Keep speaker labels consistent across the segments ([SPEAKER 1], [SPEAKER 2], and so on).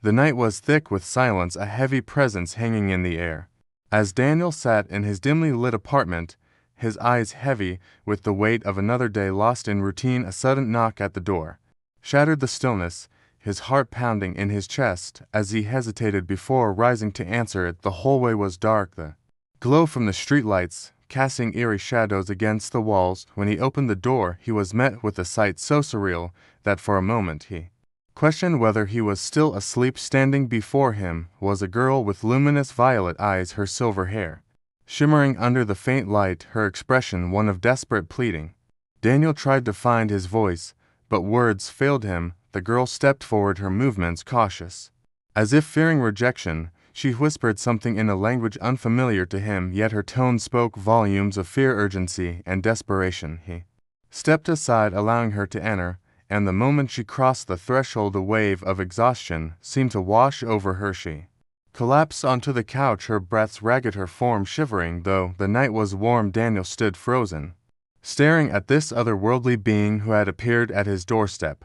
[SPEAKER 1] The night was thick with silence, a heavy presence hanging in the air. As Daniel sat in his dimly lit apartment, his eyes heavy with the weight of another day lost in routine, a sudden knock at the door shattered the stillness, his heart pounding in his chest as he hesitated before rising to answer it. The hallway was dark, the glow from the streetlights casting eerie shadows against the walls. When he opened the door, he was met with a sight so surreal that for a moment he questioned whether he was still asleep. Standing before him was a girl with luminous violet eyes, her silver hair shimmering under the faint light, her expression one of desperate pleading. Daniel tried to find his voice, but words failed him. The girl stepped forward, her movements cautious. As if fearing rejection, she whispered something in a language unfamiliar to him, yet her tone spoke volumes of fear, urgency, and desperation. He stepped aside, allowing her to enter, and the moment she crossed the threshold, a wave of exhaustion seemed to wash over her. She collapsed onto the couch, her breaths ragged, her form shivering. Though the night was warm, Daniel stood frozen, staring at this otherworldly being who had appeared at his doorstep.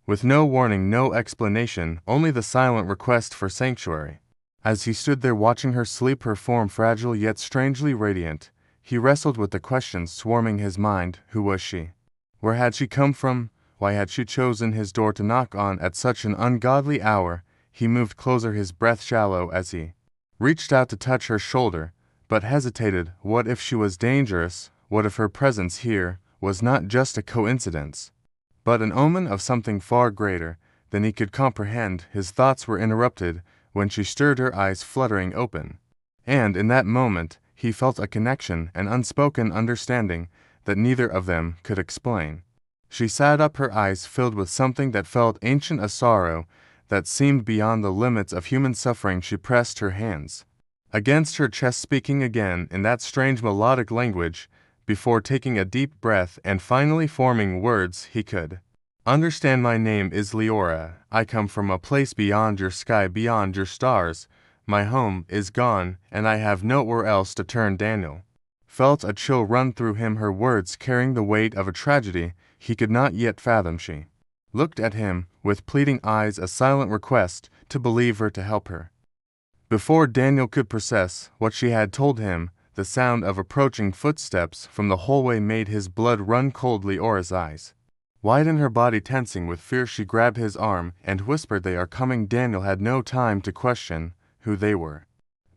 [SPEAKER 1] With no warning, no explanation, only the silent request for sanctuary. As he stood there watching her sleep, her form fragile yet strangely radiant, he wrestled with the questions swarming his mind. Who was she? Where had she come from? Why had she chosen his door to knock on at such an ungodly hour? He moved closer, his breath shallow as he reached out to touch her shoulder, but hesitated. What if she was dangerous? What if her presence here was not just a coincidence, but an omen of something far greater than he could comprehend? His thoughts were interrupted when she stirred, her eyes fluttering open. And in that moment, he felt a connection, an unspoken understanding that neither of them could explain. She sat up, her eyes filled with something that felt ancient, a sorrow that seemed beyond the limits of human suffering. She pressed her hands against her chest, speaking again in that strange melodic language, before taking a deep breath and finally forming words he could understand. My name is Leora. I come from a place beyond your sky, beyond your stars. My home is gone, and I have nowhere else to turn. Daniel felt a chill run through him, her words carrying the weight of a tragedy he could not yet fathom. She looked at him with pleading eyes, a silent request to believe her, to help her. Before Daniel could process what she had told him, the sound of approaching footsteps from the hallway made his blood run cold. Leora's eyes widened, her body tensing with fear. She grabbed his arm and whispered, "They are coming." Daniel had no time to question who they were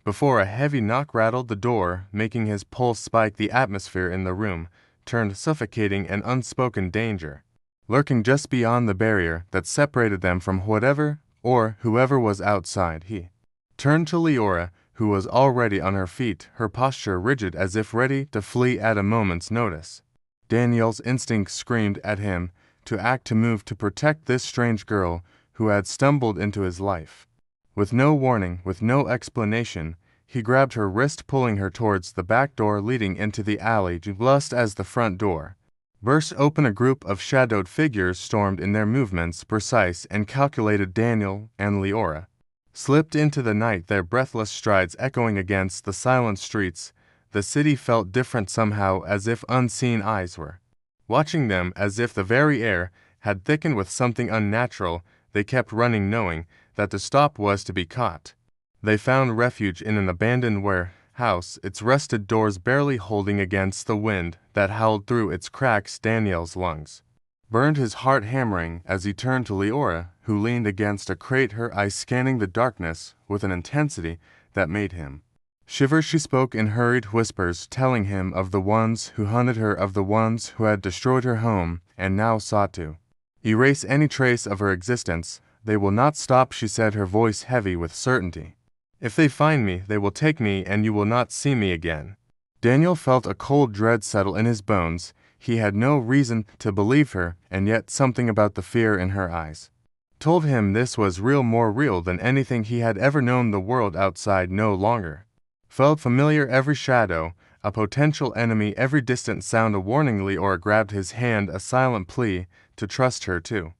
[SPEAKER 1] before a heavy knock rattled the door, making his pulse spike. The atmosphere in the room turned suffocating, an unspoken danger lurking just beyond the barrier that separated them from whatever or whoever was outside. He turned to Leora, who was already on her feet, her posture rigid as if ready to flee at a moment's notice. Daniel's instinct screamed at him to act, to move, to protect this strange girl who had stumbled into his life. With no warning, with no explanation, he grabbed her wrist, pulling her towards the back door leading into the alley. Just as the front door burst open, a group of shadowed figures stormed in, their movements precise and calculated. Daniel and Leora slipped into the night, their breathless strides echoing against the silent streets. The city felt different somehow, as if unseen eyes were watching them, as if the very air had thickened with something unnatural. They kept running, knowing that to stop was to be caught. They found refuge in an abandoned warehouse, its rusted doors barely holding against the wind that howled through its cracks. Daniel's lungs burned, his heart hammering as he turned to Leora, who leaned against a crate, her eyes scanning the darkness with an intensity that made him shiver. She spoke in hurried whispers, telling him of the ones who hunted her, of the ones who had destroyed her home and now sought to erase any trace of her existence. "They will not stop," she said, her voice heavy with certainty. "If they find me, they will take me, and you will not see me again." Daniel felt a cold dread settle in his bones. He had no reason to believe her, and yet something about the fear in her eyes told him this was real, more real than anything he had ever known. The world outside no longer felt familiar, every shadow a potential enemy, every distant sound a warning. Leora grabbed his hand, a silent plea to trust her, to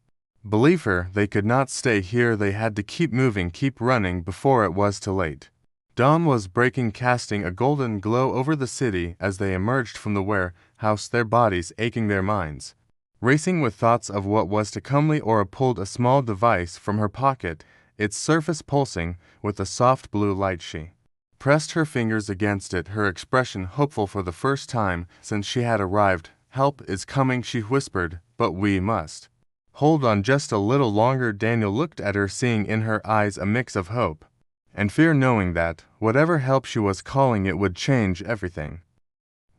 [SPEAKER 1] believe her. They could not stay here, they had to keep moving, keep running before it was too late. Dawn was breaking, casting a golden glow over the city as they emerged from the warehouse, their bodies aching, their minds racing with thoughts of what was to come. Leora pulled a small device from her pocket its surface pulsing with a soft blue light. She pressed her fingers against it, her expression hopeful for the first time since she had arrived. "Help is coming," she whispered, "but we must hold on just a little longer." Daniel looked at her, seeing in her eyes a mix of hope and fear, knowing that whatever help she was calling it would change everything.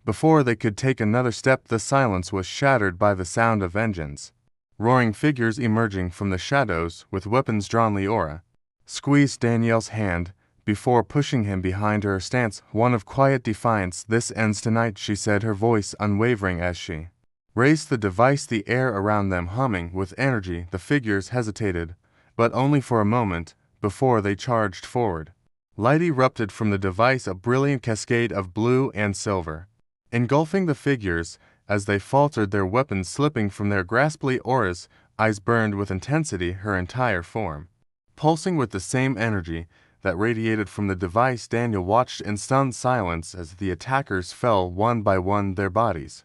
[SPEAKER 1] Before they could take another step, the silence was shattered by the sound of engines. Roaring figures emerging from the shadows with weapons drawn. Leora squeezed Daniel's hand before pushing him behind her, stance one of quiet defiance. "This ends tonight," she said, her voice unwavering as she raised the device, the air around them humming with energy. The figures hesitated, but only for a moment, before they charged forward. Light erupted from the device, a brilliant cascade of blue and silver, engulfing the figures as they faltered, their weapons slipping from their grasp. Leora's eyes burned with intensity, her entire form pulsing with the same energy that radiated from the device. Daniel watched in stunned silence as the attackers fell one by one, their bodies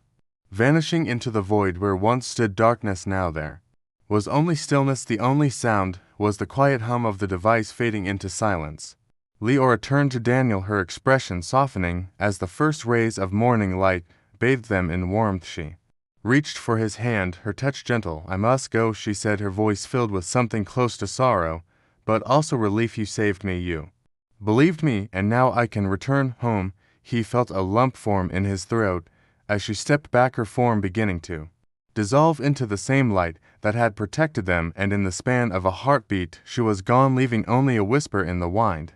[SPEAKER 1] vanishing into the void where once stood darkness. Now there was only stillness. The only sound was the quiet hum of the device fading into silence. Leora turned to Daniel, her expression softening as the first rays of morning light bathed them in warmth. She reached for his hand, her touch gentle. "I must go," she said, her voice filled with something close to sorrow, but also relief. "You saved me, you believed me, and now I can return home." He felt a lump form in his throat as she stepped back, her form beginning to dissolve into the same light that had protected them, and in the span of a heartbeat she was gone, leaving only a whisper in the wind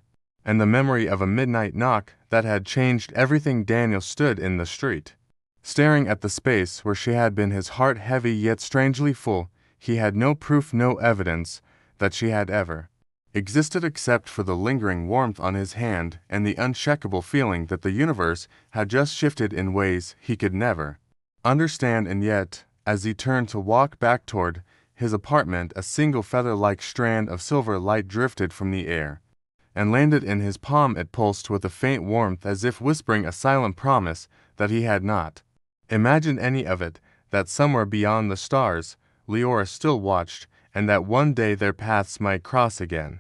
[SPEAKER 1] and the memory of a midnight knock that had changed everything. Daniel stood in the street, staring at the space where she had been, his heart heavy yet strangely full. He had no proof, no evidence that she had ever existed except for the lingering warmth on his hand and the unshakable feeling that the universe had just shifted in ways he could never understand. And yet, as he turned to walk back toward his apartment, a single feather-like strand of silver light drifted from the air and landed in his palm. It pulsed with a faint warmth, as if whispering a silent promise that he had not imagined any of it, that somewhere beyond the stars Leora still watched, and that one day their paths might cross again.